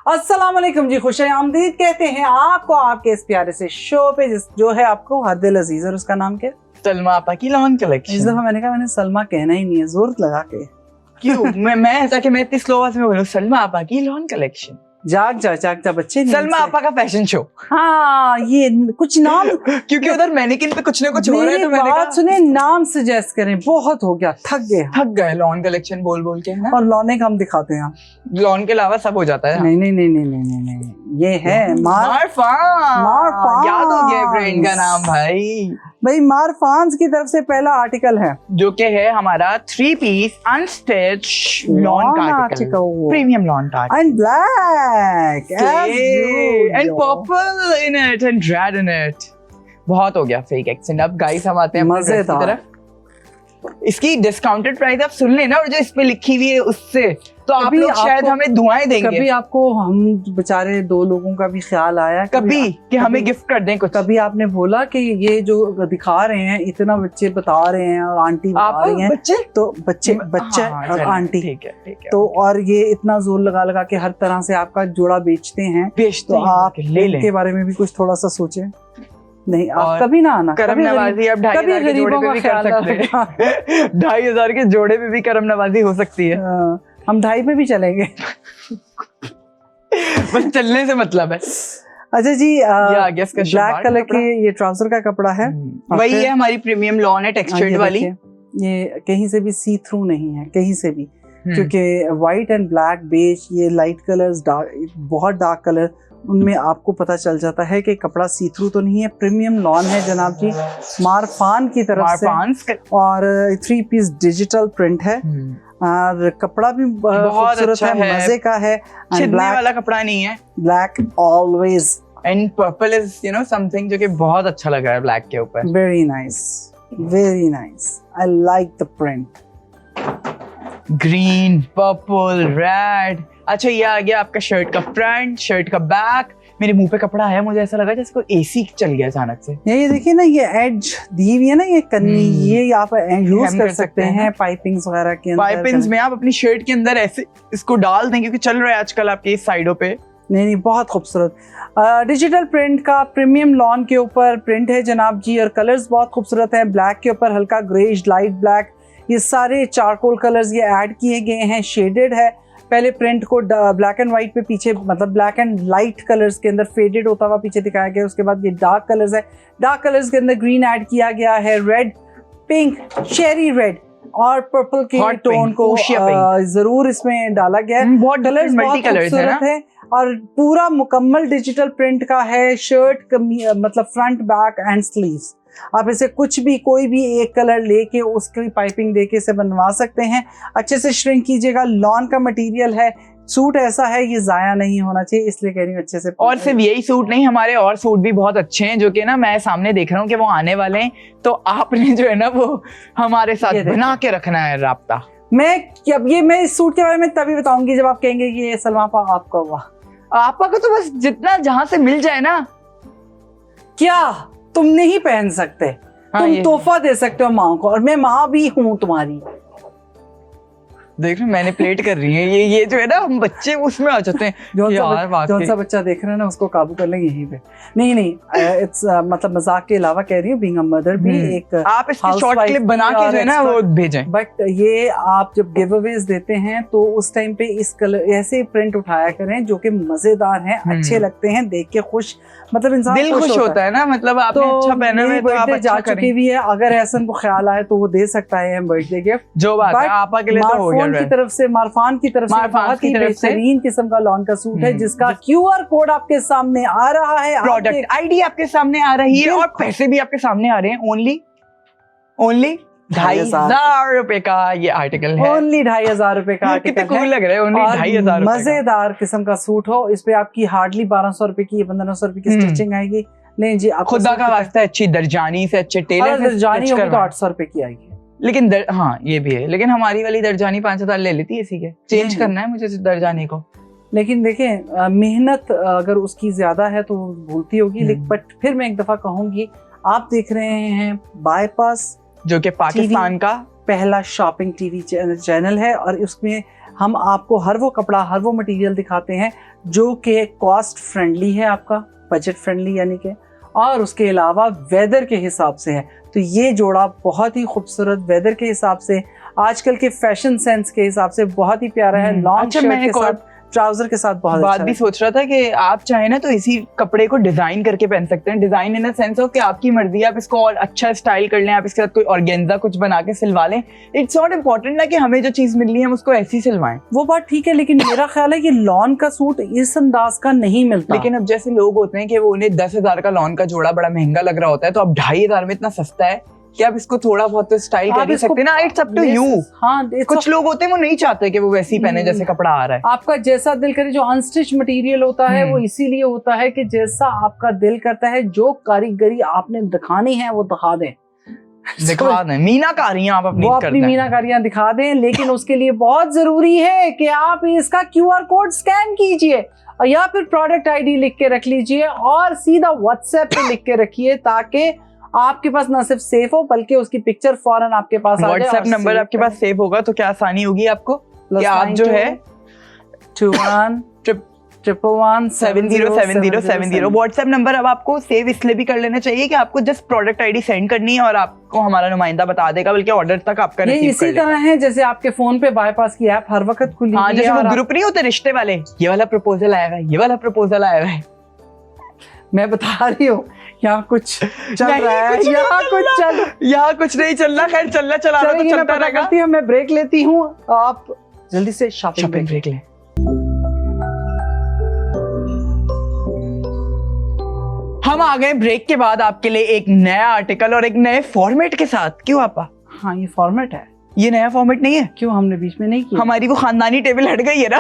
अस्सलाम वालेकुम जी, खुश आमदीद कहते हैं आपको आपके इस प्यारे से शो पे जो है आपको हद दिल अजीज। और उसका नाम क्या? सलमा आपा की लॉन कलेक्शन। इस दफा मैंने कहा मैंने सलमा कहना ही नहीं है, जोर लगा के। क्यों? मैं ऐसा कि मैं इतनी स्लो आवाज में बोलूं सलमा आपा की लॉन कलेक्शन। जाग जा बच्चे। सलमा आपा का फैशन शो। हाँ, ये कुछ नाम क्योंकि उधर मैनिकिन पे कुछ ना कुछ हो रहा है, तो मैंने बात कहा सुने, नाम सजेस्ट करें। बहुत हो गया, थक गए लॉन कलेक्शन बोल बोल के, है ना? और लॉने का हम दिखाते हैं। लॉन के अलावा सब हो जाता है। नहीं, ये है मारफान। याद हो गया ब्रांड का नाम भाई मारफान्स की तरफ से पहला आर्टिकल है, जो कि है हमारा 3 पीस अनस्टिच लॉन का आर्टिकल, प्रीमियम लॉन का and black and purple in it and red in it. बहुत हो गया फेक एक्सेंट। अब गाइस हम आते हैं अपने ड्रेस की तरफ। इसकी डिस्काउंटेड प्राइस आप सुन लेना, और जो इस पे लिखी हुई है उससे तो आप लोग शायद हमें दुआएं देंगे। कभी आपको हम बेचारे 2 लोगों का भी ख्याल आया कभी कि हमें गिफ्ट कर दें कुछ? कभी आपने बोला कि ये जो दिखा रहे हैं इतना बच्चे बता रहे हैं और आंटी बता रही हैं, बच्चे तो बच्चा और आंटी, ठीक है तो और ये इतना जोर लगा के हर तरह से आपका जोड़ा बेचते हैं, तो आप इनके बारे में भी कुछ थोड़ा सा सोचें। नहीं, आप कभी ना आना, करम नवाजी आप 2,500 के जोड़े पे भी कर सकते हैं। 2,500 के जोड़े पे भी करम नवाजी हो सकती है। हम 2.5 पे भी चलेंगे। बस चलने से मतलब है। अच्छा जी, ब्लैक कलर के ये ट्राउजर का कपड़ा है, वही है हमारी प्रीमियम लॉन है, टेक्सचर्ड वाली। ये कहीं से भी सी थ्रू नहीं है, कहीं से भी, क्योंकि व्हाइट एंड ब्लैक बेज, ये लाइट कलर्स, बहुत डार्क कलर, उनमें आपको पता चल जाता है कि कपड़ा सी थ्रू तो नहीं है। प्रीमियम लॉन है जनाब जी, मारफान की तरफ से, और 3 पीस डिजिटल प्रिंट है, और कपड़ा भी बहुत अच्छा है, मजे का है, छिदने वाला कपड़ा नहीं है। Black always, and purple is something जो कि बहुत अच्छा लग रहा है ब्लैक के ऊपर। Very nice, I like the print. Green, purple, red. अच्छा, ये आ गया आपका शर्ट का फ्रंट, शर्ट का बैक। मेरे मुंह पे कपड़ा आया, मुझे ऐसा लगा जैसे कोई एसी चल गया अचानक से। ये देखिए ना, ये एज दी हुई है ना, ये कन्नी, ये आप यूज कर सकते हैं पाइपिंग्स वगैरह के अंदर। पाइपिंग्स में आप अपनी शर्ट के अंदर ऐसे इसको डाल दें, क्योंकि चल रहा है आजकल आपके इस साइडों पे। नहीं, बहुत खूबसूरत डिजिटल प्रिंट का प्रीमियम लॉन के ऊपर प्रिंट है जनाब जी, और कलर्स बहुत खूबसूरत हैं। ब्लैक के ऊपर हल्का ग्रेज, लाइट ब्लैक, ये सारे चारकोल कलर्स ये ऐड किए गए हैं, शेडेड है। पहले प्रिंट को ब्लैक एंड व्हाइट पे पीछे, मतलब ब्लैक एंड लाइट कलर्स के अंदर फेडेड होता हुआ पीछे दिखाया गया। उसके बाद ये डार्क कलर्स है, डार्क कलर्स के अंदर ग्रीन ऐड किया गया है, रेड, पिंक, चेरी रेड और पर्पल के टोन को जरूर इसमें डाला गया है। बहुत कलर्स, मल्टी कलर्स है, और पूरा मुकम्मल डिजिटल प्रिंट का है। शर्ट मतलब फ्रंट, बैक एंड स्लीव्स, आप इसे कुछ भी, कोई भी एक कलर लेके उसकी पाइपिंग देके इसे बनवा सकते हैं। अच्छे से श्रिंक कीजिएगा, लॉन का मटेरियल है, सूट ऐसा है ये जाया नहीं होना चाहिए, इसलिए कह रही हूँ अच्छे से। और सिर्फ यही सूट नहीं, हमारे और सूट भी बहुत अच्छे हैं, जो कि ना मैं सामने देख रहा हूँ कि वो आने वाले हैं, तो आपने जो है ना वो हमारे साथ बना के रखना है राब्ता। मैं इस सूट के बारे में तभी बताऊंगी जब आप कहेंगे कि ये सलमा आपा आपका हुआ। आपा को तो बस जितना जहां से मिल जाए ना। क्या तुम नहीं पहन सकते? तुम तोहफा दे सकते हो माँ को, और मैं माँ भी हूँ तुम्हारी। देख रहे, मैंने प्लेट कर रही है ये जो है ना, हम बच्चे उसमें आ जाते हैं। जौन सा बच्चा देख रहे हैं ना, उसको काबू कर लेंगे यहीं पे। नहीं, इट्स मतलब मजाक के अलावा कह रही हूँ, बीइंग अ मदर भी एक आप इसकी शॉर्ट क्लिप बना के जो है ना वो भेजें। बट ये आप जब गिव अवेज देते हैं तो उस टाइम पे इस कलर ऐसे प्रिंट उठाया करें जो कि मजेदार हैं, अच्छे लगते हैं, देख के खुश, मतलब इंसान दिल खुश होता है ना। मतलब आपने अच्छा पहना है तो आप अच्छा चुकी भी है। अगर एहसन को ख्याल आए तो वो दे सकता है बर्थडे गिफ्ट, जो बात है आपा के लिए तो हो गया। की तरफ से, मारफान की तरफ से बहुत ही बेहतरीन किस्म का लॉन का सूट है, जिसका QR कोड आपके सामने आ रहा है, प्रोडक्ट आईडी आपके सामने आ रही है, और पैसे भी आपके सामने आ रहे हैं। ओनली 2,500 रुपए का ये आर्टिकल है। ओनली 2,500 रुपए का आर्टिकल है। कितना कूल लग रहा है। ओनली 2,500 मजेदार किस्म का सूट हो, इस पे आपकी हार्डली 1,200 रुपए की, 1,500 रुपए की स्टिचिंग आएगी। नहीं जी, खुदा का वास्ता अच्छी दरजानी से, अच्छे टेलर से दरजानी होगी तो 800 रुपए की आएगी। लेकिन हाँ ये भी है, लेकिन हमारी वाली दरजानी 5,000 ले लेती है। इसी के चेंज करना है मुझे दरजानी को। लेकिन देखें, मेहनत अगर उसकी ज्यादा है तो भूलती होगी। बट फिर मैं एक दफा कहूंगी, आप देख रहे हैं बाईपास, जो कि पाकिस्तान का पहला शॉपिंग टीवी चैनल है, और उसमें हम आपको हर वो कपड़ा, हर वो मटेरियल दिखाते हैं जो कि कॉस्ट फ्रेंडली है, आपका बजट फ्रेंडली यानी कि, और उसके अलावा वेदर के हिसाब से है। तो ये जोड़ा बहुत ही खूबसूरत, वेदर के हिसाब से, आजकल के फैशन सेंस के हिसाब से बहुत ही प्यारा है। लॉन्ग अच्छा, शर्ट मैं के एक और साथ, ट्राउजर के साथ बहुत बात अच्छा भी है। सोच रहा था कि आप चाहे ना तो इसी कपड़े को डिजाइन करके पहन सकते हैं। डिजाइन इन द सेंस हो कि आपकी मर्जी है, आप इसको और अच्छा स्टाइल कर लें, आप इसके साथ कोई ऑर्गेन्जा कुछ बना के सिलवा लें। इट्स नॉट इम्पोर्टेंट ना कि हमें जो चीज मिल रही है हम उसको ऐसी सिलवाएं। वो बात ठीक है, लेकिन मेरा ख्याल है कि लॉन का सूट इस अंदाज का नहीं मिलता। लेकिन अब जैसे लोग होते हैं कि वो उन्हें 10,000 का लॉन का जोड़ा बड़ा महंगा लग रहा होता है, तो अब 2,500 में इतना सस्ता है कि आप इसको थोड़ा बहुत तो स्टाइल कर ही सकते हैं ना। It's up to you. हाँ, कुछ लोग होते हैं वो नहीं चाहते कि वो वैसे ही पहने जैसे कपड़ा आ रहा है। आपका जैसा दिल करे। जो अनस्टिच मटेरियल होता है वो इसीलिए होता है कि जैसा आपका दिल करता है, जो कारीगरी आपने दिखानी है वो दिखा दें। दिखा दें, मीनाकारियां आप अपनी वो अपनी मीनाकारियां दिखा दें, लेकिन उसके लिए बहुत जरूरी है कि आप इसका QR कोड स्कैन कीजिए या फिर प्रोडक्ट ID लिख के रख लीजिए और सीधा WhatsApp पे लिख के रखिए, ताकि आपके पास ना सिर्फ सेफ हो बल्कि उसकी पिक्चर फौरन आपके पास आ जाए। WhatsApp नंबर आपके पास सेव होगा तो क्या आसानी होगी आपको कि आप जो है 2111707070 WhatsApp नंबर अब आपको सेव इसलिए भी कर लेना चाहिए कि आपको जस्ट प्रोडक्ट ID सेंड करनी है और आपको हमारा नुमाइंदा बता देगा, बल्कि ऑर्डर तक आपका ये रिसीव इसी तरह है जैसे आपके फोन पे बाईपास की ऐप हर वक्त खुली हाँ, हुई जैसे है वो और ग्रुप नहीं होते रिश्ते वाले, ये वाला प्रपोजल आया है, ये वाला प्रपोजल आया है। मैं बता रही हूँ यहाँ कुछ चल नहीं, रहा है, कुछ यहाँ कुछ नहीं चल रहा। खैर चलना चला रहा तो चलेगी, मैं चलता पता रहेगा। करती हूँ, मैं ब्रेक लेती हूँ, आप जल्दी से शॉपिंग ब्रेक लें। हम आ गए ब्रेक के बाद आपके लिए एक नया आर्टिकल और एक नए फॉर्मेट के साथ। क्यों आपा? हाँ, ये फॉर्मेट है। ये नया फॉर्मेट नहीं है? क्यों, हमने बीच में नहीं किया? हमारी वो खानदानी टेबल हट गई है ना।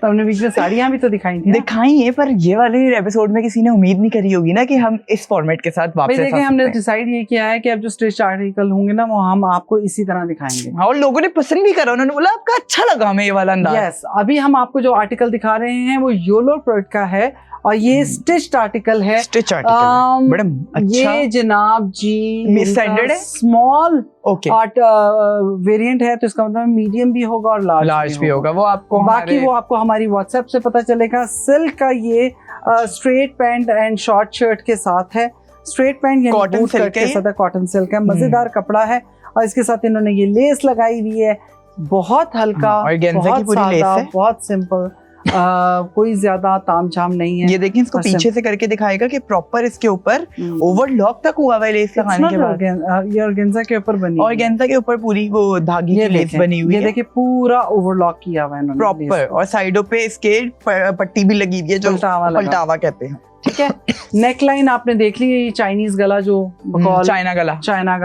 तो हमने बीच में साड़ियाँ भी तो दिखाई थी ना। दिखाई है, पर ये वाले एपिसोड में किसी ने उम्मीद नहीं करी होगी ना कि हम इस फॉर्मेट के साथ वापस आ सकते हैं। हमने डिसाइड ये किया है कि अब जो स्टिच आर्टिकल होंगे ना वो हम आपको इसी तरह दिखाएंगे। हाँ, और लोगों ने पसंद भी करा, उन्होंने बोला आपका अच्छा लगा हमें ये वाला अंदाज। यस, अभी हम आपको जो आर्टिकल दिखा रहे हैं वो योलो प्रोडक्ट का है और ये स्टिच्ड आर्टिकल है। स्टिच आर्टिकल बड़ा अच्छा। ये जनाब जी मिससेंडेड है, स्मॉल ओके वेरिएंट है, तो इसका मतलब मीडियम भी होगा और लार्ज भी होगा। वो आपको बाकी वो आपको हमारी व्हाट्सएप से पता चलेगा। सिल्क का ये straight pant and short shirt के साथ है। स्ट्रेट पैंट यानी कॉटन सिल्क के साथ, कॉटन सिल्क है, मजेदार कपड़ा है और इसके साथ इन्होंने ये लेस लगाई हुई है, बहुत हल्का, बहुत सादा, बहुत सिंपल, कोई ज्यादा तामझाम नहीं है। ये देखिए, इसको पीछे से करके दिखाएगा कि प्रॉपर इसके ऊपर ओवरलॉक तक हुआ हुआ है लेस लगाने के बाद। ये ऑर्गेन्जा के ऊपर बनी, ऑर्गेन्जा के ऊपर पूरी वो धागे की लेस बनी हुई है। ये देखिए पूरा ओवरलॉक किया हुआ है इन्होंने प्रॉपर, और साइडों पे इसके पट्टी भी लगी हुई है जो पलटावा कहते हैं। ठीक है, नेक लाइन आपने देख ली, ये चाइनीज गला जो चाइना गला, चाइना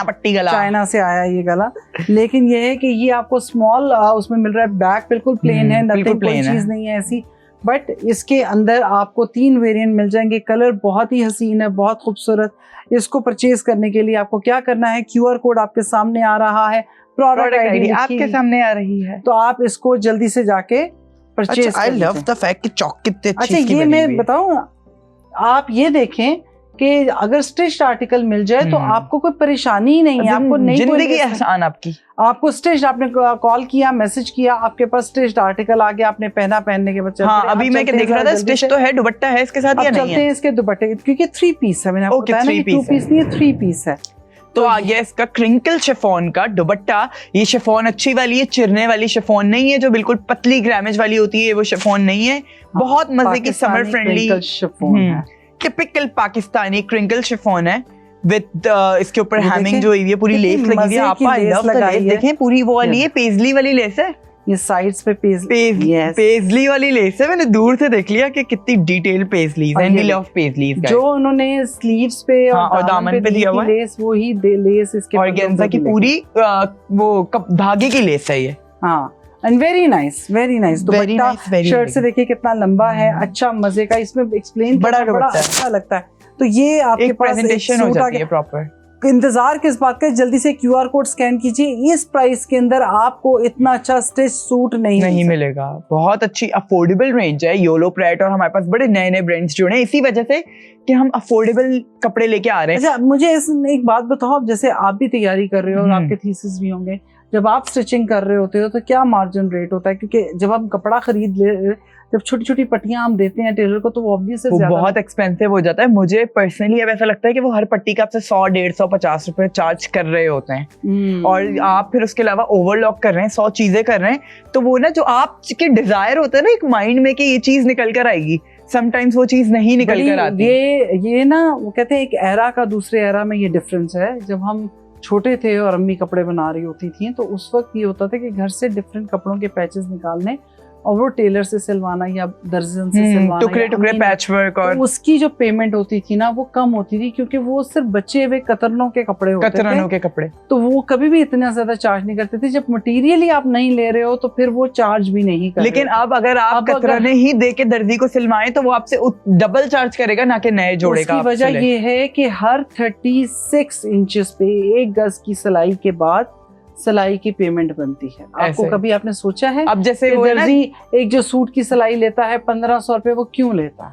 पट्टी गला, चाइना से आया ये गला। लेकिन ये है कि ये आपको स्मॉल उसमें मिल रहा है। बैक बिल्कुल प्लेन है, नथिंग, कोई चीज नहीं है ऐसी, बट इसके अंदर आपको 3 वेरिएंट मिल जाएंगे। कलर बहुत ही हसीन है, बहुत खूबसूरत। इसको परचेज करने के लिए आपको क्या करना है, QR कोड आपके सामने आ रहा है, प्रोडक्ट ID आपके सामने आ रही है, तो आप इसको जल्दी से जाके purchase. I love the fact कि चौक कितने अच्छी अच्छा, ये मैं बताऊं, आप ये देखें कि अगर स्टिच्ड आर्टिकल मिल जाए तो आपको कोई परेशानी ही नहीं है, आपको नहीं, जिंदगी आसान आपकी। आपको स्टिच्ड, आपने कॉल किया, मैसेज किया, आपके पास स्टिच्ड आर्टिकल आ गया, आपने पहना, पहनने के बाद हाँ, अभी मैं देख रहा था स्टिच तो है, दुपट्टा है इसके साथ या नहीं है? चलते हैं इसके दुपट्टे, क्योंकि 3 पीस है, मैंने आपको बताया ना कि 2 पीस नहीं है, 3 पीस है। तो आ गया इसका क्रिंकल शिफॉन का दुपट्टा। ये शिफॉन अच्छी वाली है, चिरने वाली शिफॉन नहीं है जो बिल्कुल पतली ग्रामेज वाली होती है, वो शिफॉन नहीं है। बहुत मजे की समर फ्रेंडली शिफॉन है, टिपिकल पाकिस्तानी क्रिंकल शिफॉन है विद इसके ऊपर हैमिंग जो हुई है, पूरी लेस लगी हुई है। आप लेस देखें, पूरी वो वाली है, पेजली वाली लेस है, ये साइड्स पे पेजली वाली लेस है। मैंने दूर से देख लिया कि कितनी डिटेल पेजलीज है, एंड लव पेजलीज जो उन्होंने स्लीव्स पे और दामन पे दिया हुआ है, लेस वही लेस इसके ऑर्गेन्जा की पूरी वो धागे की लेस है ये। हाँ, and very nice dupatta. Shirt से देखिए कितना लंबा है, अच्छा मजे का, इसमें एक्सप्लेन बड़ा अच्छा लगता है। तो ये आपके पास प्रेजेंटेशन हो जाती है प्रॉपर। इंतजार किस बात का, जल्दी से QR कोड स्कैन कीजिए। इस प्राइस के अंदर आपको इतना अच्छा स्टिच सूट नहीं मिलेगा। बहुत अच्छी अफोर्डेबल रेंज है योलो प्रेट, और हमारे पास बड़े नए नए ब्रांड्स जुड़े हैं इसी वजह से कि हम अफोर्डेबल कपड़े लेके आ रहे हैं। अच्छा, मुझे एक बात बताओ, जैसे आप भी तैयारी कर रहे हो और आपके थीसिस भी होंगे, जब आप स्टिचिंग कर रहे होते हो तो क्या मार्जिन रेट होता है, क्योंकि जब हम कपड़ा खरीद ले, जब छोटी छोटी पट्टियां हम देते हैं टेलर को तो वो ऑब्वियस वो बहुत एक्सपेंसिव हो जाता है। मुझे पर्सनली अब ऐसा लगता है कि वो हर पट्टी का आपसे 100, 150, 50 रुपए चार्ज कर रहे होते हैं और आप फिर उसके अलावा ओवरलॉक कर रहे हैं, 100 चीजें कर रहे हैं, तो वो ना जो आपके डिजायर होता है ना एक माइंड में कि ये चीज निकल कर आएगी, समटाइम्स वो चीज नहीं निकल कर आती। ये ना वो कहते हैं एक एरा का दूसरे एरा में ये डिफरेंस है। जब हम छोटे थे और अम्मी कपड़े बना रही होती थी तो उस वक्त ये होता था कि घर से डिफरेंट कपड़ों के पैचेस निकालने और वो टेलर से सिलवाना या दर्जन से सिलवाना, टुकड़े टुकड़े पैच वर्क, और तो उसकी जो पेमेंट होती थी ना वो कम होती थी क्योंकि वो सिर्फ बचे हुए कतरनों के कपड़े होते थे, कतरनों के कपड़े, तो वो कभी भी इतना ज्यादा चार्ज नहीं करते थे। जब मटेरियल ही आप नहीं ले रहे हो तो फिर वो चार्ज भी नहीं कर लेकिन रहे। अब अगर आप कतरने ही दे के दर्जी को सिलवाएं तो वो आपसे डबल चार्ज करेगा, ना कि नए जोड़े का। उसकी वजह ये है कि हर 36 इंचेस पे 1 गज की सिलाई के बाद सिलाई की पेमेंट बनती है। आपको कभी आपने सोचा है अब जैसे वो दर्जी एक जो सूट की सिलाई लेता है 1500 रुपए, वो क्यों लेता है?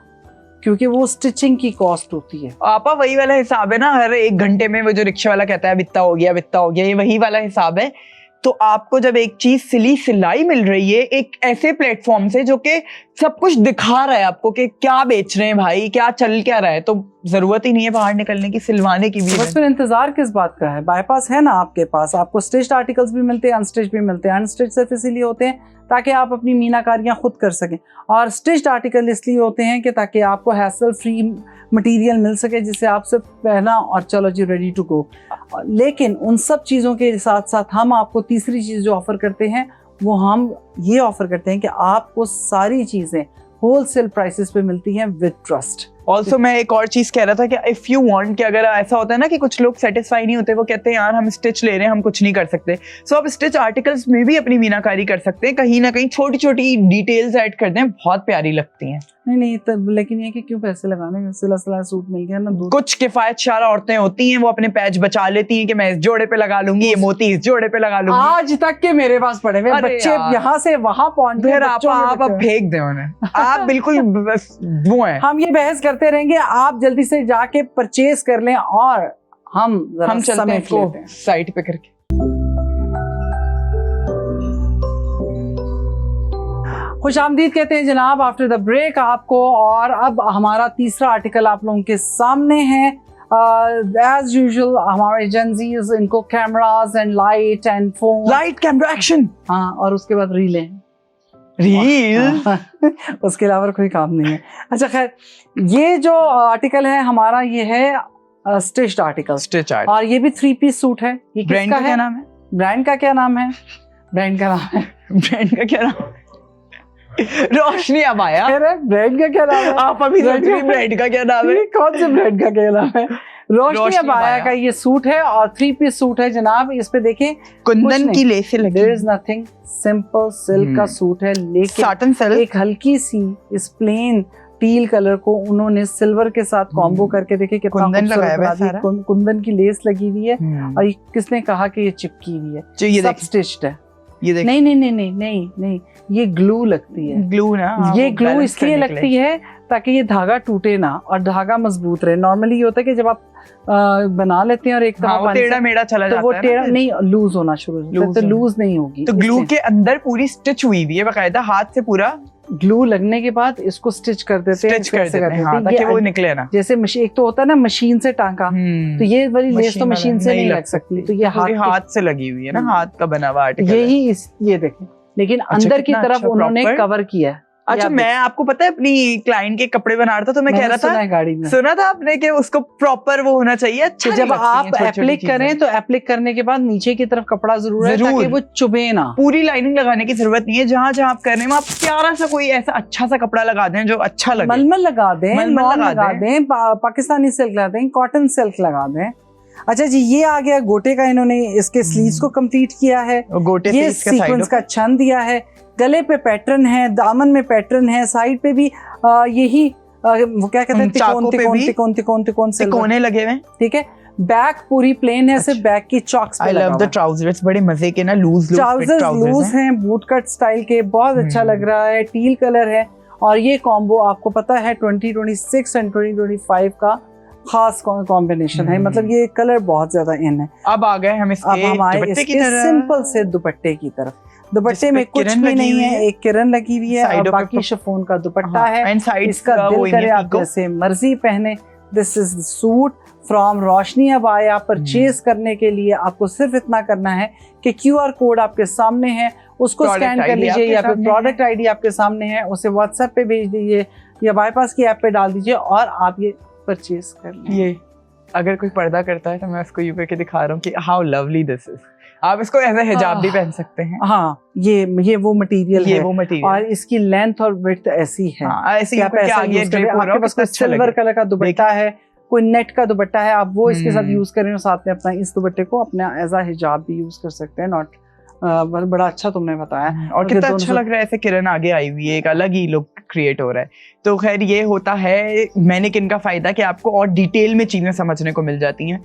क्योंकि वो स्टिचिंग की कॉस्ट होती है। आपा वही वाला हिसाब है ना, हर 1 घंटे में वो जो रिक्शा वाला कहता है बित्ता हो गया, बित्ता हो गया, ये वही वाला हिसाब है। तो आपको जब एक चीज सिलाई मिल रही है एक ऐसे प्लेटफॉर्म से जो कि सब कुछ दिखा रहा है आपको कि क्या बेच रहे हैं भाई, क्या चल क्या रहा है, तो जरूरत ही नहीं है बाहर निकलने की, सिलवाने की भी। बस फिर इंतजार किस बात का है? बाईपास है ना आपके पास, आपको स्टिच्ड आर्टिकल्स भी मिलते हैं, अनस्टिच्ड भी मिलते हैं। अनस्टिच्ड सिर्फ इसीलिए होते हैं ताकि आप अपनी मीनाकारियां खुद कर सकें, और स्टिच्ड आर्टिकल इसलिए होते हैं कि ताकि आपको हैसल फ्री मटेरियल मिल सके जिसे आप सिर्फ पहना और चलो जी रेडी टू गो। लेकिन उन सब चीज़ों के साथ साथ हम आपको तीसरी चीज़ जो ऑफ़र करते हैं वो हम ये ऑफ़र करते हैं कि आपको सारी चीज़ें होलसेल प्राइसेस पे मिलती हैं विद ट्रस्ट। ऑल्सो मैं एक और चीज कह रहा था कि इफ यू वांट कि अगर ऐसा होता है ना कि कुछ लोग सेटिस्फाई नहीं होते, वो कहते हैं यार हम स्टिच ले रहे हैं हम कुछ नहीं कर सकते, सो आप स्टिच आर्टिकल्स में भी अपनी मीनाकारी कर सकते हैं, कहीं ना कहीं छोटी छोटी डिटेल्स ऐड कर दें, बहुत प्यारी लगती हैं। नहीं तब लेकिन ये कि क्यों पैसे लगाने, सिला सिला सूट मिल गया ना। कुछ किफायतशार औरतें होती हैं वो अपने पैच बचा लेती हैं कि मैं इस जोड़े पे लगा लूंगी, ये मोती इस जोड़े पे लगा लूंगी। आज तक के मेरे पास पड़े हुए बच्चे यहाँ से वहां पहुंच गए, आप फेंक दें उन्हें, आप बिल्कुल वो हैं। हम ये बहस करते रहेंगे, आप जल्दी से जाके परचेज कर लें और हम चलते हैं साइट पे करके। खुशामदीद कहते हैं जनाब आफ्टर द ब्रेक आपको, और अब हमारा तीसरा आर्टिकल आप लोगों के सामने है। एज यूजुअल हमारे एजेंसीज इनको cameras and light and phone, light camera action, हाँ, और उसके बाद रीलें, रील उसके अलावा कोई काम नहीं है। अच्छा खैर, ये जो आर्टिकल है हमारा ये है स्टिच्ड आर्टिकल, और ये भी 3 पीस सूट है। ये ब्रांड का क्या नाम है? ब्रांड का क्या नाम है? ब्रांड का नाम है ब्रांड का क्या नाम? रोशनी अबाया। ब्रांड का क्या नाम है? आप अभी सोच रही ब्रांड का क्या नाम है? कौन से ब्रांड का क्या नाम है? रोशनी अबाया का ये सूट है और 3 पीस सूट है जनाब। इस पे देखें कुंदन की लेसें लगी, there is nothing, simple silk का सूट है, लेकिन साटन सिल्क, एक हल्की सी इस प्लेन टील कलर को उन्होंने सिल्वर के साथ कॉम्बो करके देखे कितना कुंदन लगाया है, कुंदन की लेस लगी हुई है, और ये किसने कहा कि ये चिपकी हुई है? ये सब स्टिच्ड है। ये देख, नहीं, ये ग्लू लगती है। ग्लू ना, ये ग्लू इसलिए लगती है ताकि ये धागा टूटे ना और धागा मजबूत रहे। नॉर्मली ये होता है कि जब आप बना लेते हैं और एक तरफ टेढ़ा मेढ़ा चला जाता है, तो वो टेढ़ा नहीं, लूज होना शुरू होता है, तो लूज नहीं होगी। तो ग्लू के अंदर पूरी स्टिच हुई हुई है बकायदा, हाथ से पूरा ग्लू लगने के बाद इसको स्टिच कर देते हैं, ताकि वो निकले ना। जैसे एक तो होता है ना मशीन से टांका, तो ये वाली लेस तो मशीन से नहीं लग सकती, तो ये हाथ से लगी हुई है ना, हाथ का बना हुआ आर्टिकल यही। ये देखें, लेकिन अंदर की तरफ उन्होंने कवर किया है। अच्छा, मैं आपको पता है अपनी क्लाइंट के कपड़े बना रहा था तो मैं कह रहा था, गाड़ी में सुना था आपने कि उसको प्रॉपर वो होना चाहिए। अच्छा, जब आप एप्लिक करें तो एप्लिक करने के बाद नीचे की तरफ कपड़ा जरूर है ताकि वो चुभे ना। पूरी लाइनिंग लगाने की जरूरत नहीं है, जहाँ जहाँ आप कर रहे हैं आप प्यारा सा कोई ऐसा अच्छा सा कपड़ा लगा दें जो अच्छा लगे। मलमल लगा दें, लगा दें, पाकिस्तानी सिल्क लगा दें, कॉटन सिल्क लगा दें। अच्छा जी, ये आ गया गोटे का, इन्होंने इसके स्लीव्स को कंप्लीट किया है, गोटे ये सीक्वेंस का छंद दिया है, गले पे पैटर्न है, दामन में पैटर्न है, साइड पे भी यही वो क्या कहते हैं, तिकोने लगे हुए, ठीक है। बैक पूरी प्लेन है, सिर्फ बैक की chalks. I love the trousers, बड़े मजे के ना, लूज लूज हैं, बूट कट स्टाइल के, बहुत अच्छा लग रहा है, टील कलर है। और ये कॉम्बो आपको पता है 2026 एंड 2025 का खास कॉम्बिनेशन है, मतलब ये कलर बहुत ज्यादा इन है। अब आ गए हम अब इसके हम आए दुपट्टे की इसके तरफ। सिंपल से दुपट्टे की तरफ। दुपट्टे जिस में पे कुछ किरण भी लगी नहीं हुई है, है। एक किरण लगी हुई है और साइडों पे बाकी शिफॉन का दुपट्टा है। एंड साइड इसका दिल करे आप जैसे मर्जी पहने। This is suit from Roshni abaya. Purchase करने के लिए आपको सिर्फ इतना करना है कि QR कोड आपके सामने है, उसको Product स्कैन कर ID लीजिए, आपके या फिर सामने प्रोडक्ट ID आपके सामने है, उसे WhatsApp पे भेज दीजिए या बाईपास की ऐप पे डाल दीजिए और आप ये परचेज कर लें। ये अगर कोई पर्दा करता है तो मैं उसको यूं करके दिखा रहा हूँ कि हाउ लवली दिस इज। आप इसको एज ए हिजाब भी पहन सकते हैं। हाँ, ये वो मटेरियल ये है वो मटेरियल और इसकी लेंथ और विड्थ ऐसी है। हाँ, ऐसे कि यूं आप करके ऐसा आगे यूज करें। drape हो रहा आपके हो, पास कितना कोई अच्छा सिल्वर लगे। कलर का दुपट्टा है, कोई नेट का दुपट्टा है, आप वो इसके साथ यूज करें और साथ में अपना इस दुपट्टे को अपना एज अ हिजाब भी यूज कर सकते हैं। नॉट बड़ा अच्छा तुमने बताया। और मुझे कितना दोनों अच्छा से- लग रहा है, ऐसे किरण आगे आई हुई है, एक अलग ही लुक क्रिएट हो रहा है। तो खैर ये होता है मैनिक्विन का फायदा कि आपको और डिटेल में चीजें समझने को मिल जाती हैं।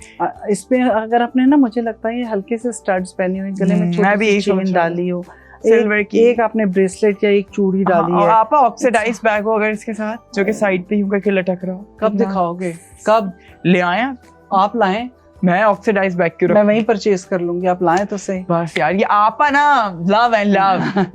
इस पे अगर आपने ना, मुझे लगता है ये हल्के से स्टड्स पहनी हुई, गले में मैं भी छोटी यही सी सोच चेन रहा हूँ। डाली हो, सिल्वर की एक आपने ब्रेसलेट या एक चूड़ी डाली हाँ, है। आप ऑक्सीडाइज बैग हो अगर इसके साथ, जो कि साइड पे यूं करके लटक रहा हो। कब दिखाओगे? कब ले आए आप लाएं? मैं ऑक्सीडाइज बैग क्यों मैं रखूं? वहीं परचेज कर लूंगी, आप लाएं तो सही। बस यार, ये आपा ना लव एंड लव।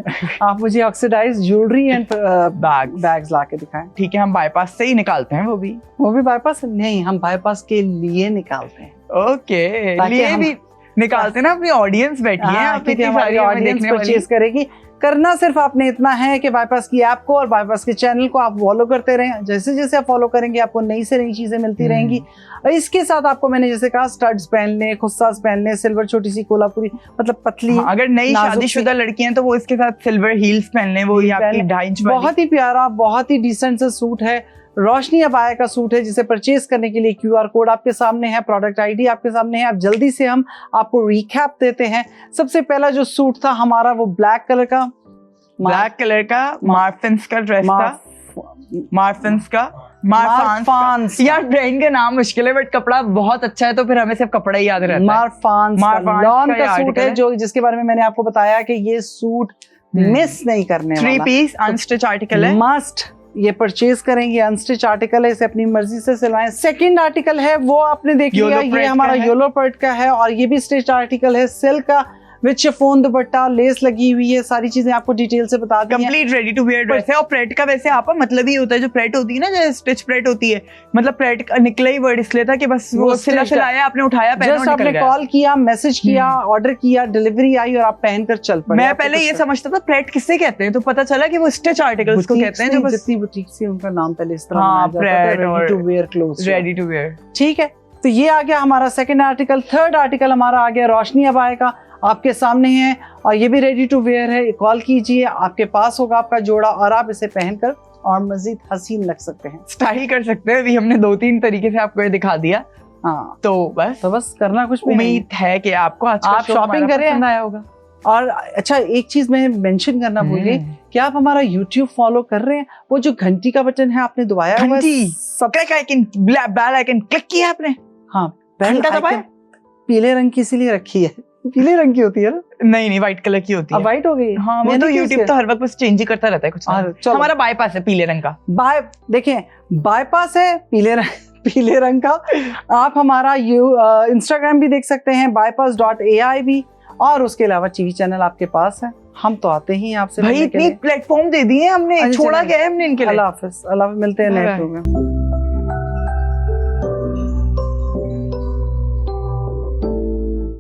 आप मुझे oxidise jewellery and bag bags ला के दिखाएं। ठीक है, हम बाईपास से ही निकालते हैं वो भी। वो भी बाईपास नहीं, हम बाईपास के लिए निकालते हैं। ओके, ताकि लिए हम- भी निकालते हैं ना, अपनी ऑडियंस बैठी है हाँ, आप क्योंकि इतनी हमारी सारी हमें ऑडियंस देखने वाली। परचेज करेगी। करना सिर्फ आपने इतना है कि बाईपास की ऐप को और बाईपास के चैनल को आप फॉलो करते रहें। जैसे जैसे आप फॉलो करेंगे आपको नई से नई चीजें मिलती रहेंगी। और इसके साथ आपको मैंने जैसे कहा स्टड्स पहन लें, खुस्सास पहन लें, सिल्वर छोटी सी कोल्हापुरी मतलब पतली। हाँ, अगर नई नाजुक शादीशुदा लड़की हैं तो वो इसके साथ सिल्वर हील्स पहन लें, वो ही आपकी पहन- 2.5 इंच वाली। बहुत ही प्यारा, बहुत ही डिसेंट सा सूट है। रोशनी अबाया का सूट है, जिसे परचेज करने के लिए QR कोड आपके सामने है, प्रोडक्ट ID आपके सामने है। अब जल्दी से हम आपको रिकैप देते हैं। सबसे पहला जो सूट था हमारा वो ब्लैक कलर का, ब्लैक कलर का मार्फिन्स का ड्रेस था। मार्फिन्स का मार्फान्स का। यार ब्रांड का नाम मुश्किल है, बट कपड़ा बहुत अच्छा है तो फिर हमें सिर्फ कपड़ा ही याद रहता है। मार्फान्स मार्फान्स लॉन का का ये सूट article है, है। जो जिसके बारे में मैंने आपको बताया कि ये सूट मिस नहीं करने 3 वाला। पीस अनस्टिच आर्टिकल है। मस्ट ये परचेज करेंगे, अनस्टिच आर्टिकल है, इसे अपनी मर्जी से सिलवाएं। सेकंड आर्टिकल है वो आपने देख लिया, Yellow ये print हमारा का है। येलो पर्ट का है और ये भी स्टिच आर्टिकल है, सिल्क का विद शिफॉन दुपट्टा, लेस लगी हुई है, सारी चीजें आपको डिटेल से बता दी हैं। Complete ready to wear dress है। और प्रेट का वैसे आपका मतलब ही होता है, जो प्रेट होती है ना, जो स्टिच प्रेट होती है, मतलब प्रेट का निकला ही वर्ड इसलिए था कि बस वो सिला stitched सिलाया, आपने उठाया, पहना जस्ट और आपने निकल गया। कॉल किया, मैसेज किया, ऑर्डर किया, डिलीवरी आई और आप पहनकर चल पड़े। मैं आपको पहले कुछ ये समझता था प्रेट किससे कहते हैं, तो पता चला कि वो स्टिच आर्टिकल्स को कहते हैं, जो बस जितनी बुटीक से उनका नाम पहले इस तरह हाँ, बनाया जाता था, Pret और ready to wear clothes. Ready to wear. ठीक है, तो ये आ गया हमारा सेकंड आर्टिकल। थर्ड आर्टिकल हमारा आ गया रोशनी अबाया का, आपके सामने है और ये भी रेडी टू वेयर है। कॉल कीजिए, आपके पास होगा आपका जोड़ा और आप इसे पहनकर और मजीद हसीन लग सकते हैं, स्टाइल कर सकते हैं। अभी हमने 2-3 तरीके से आपको ये दिखा दिया। हाँ, तो बस करना कुछ भी नहीं। उम्मीद है कि आपको आज का आप शो शॉपिंग हमारा करें। पसंद आया होगा। और अच्छा, एक चीज मैं मेंशन करना भूल गई कि आप हमारा YouTube फॉलो कर रहे हैं, वो जो घंटी का बटन है आपने दबाया हुआ है, घंटी? सब click icon, bell icon click किया आपने? हाँ, घंटा icon दबाया? पीले रंग की इसीलिए रखी है, पीले रंग की होती है ना। नहीं, व्हाइट कलर की होती अब है। व्हाइट हो गई। हाँ, वो मैंने तो क्यों YouTube तो हर वक्त बस चेंज ही करता रहता है कुछ ना। चलो। हमारा बाईपास है पीले रंग का। देखें, बाईपास है पीले रंग का। आप हमारा इंस्टाग्राम भी देख सकते हैं, bypass.ai भी, और उसके अलावा टीवी चैनल आपके पास है। हम तो आते ही हैं आपसे भाई मिलने के इतनी लिए। प्लेटफॉर्म दे दिए हमने, अच्छा, छोड़ा चलिए। क्या है हमने इनके लिए। अल्लाह हाफिज, मिलते हैं Bye नेक्स्ट bye। प्रोग्राम में।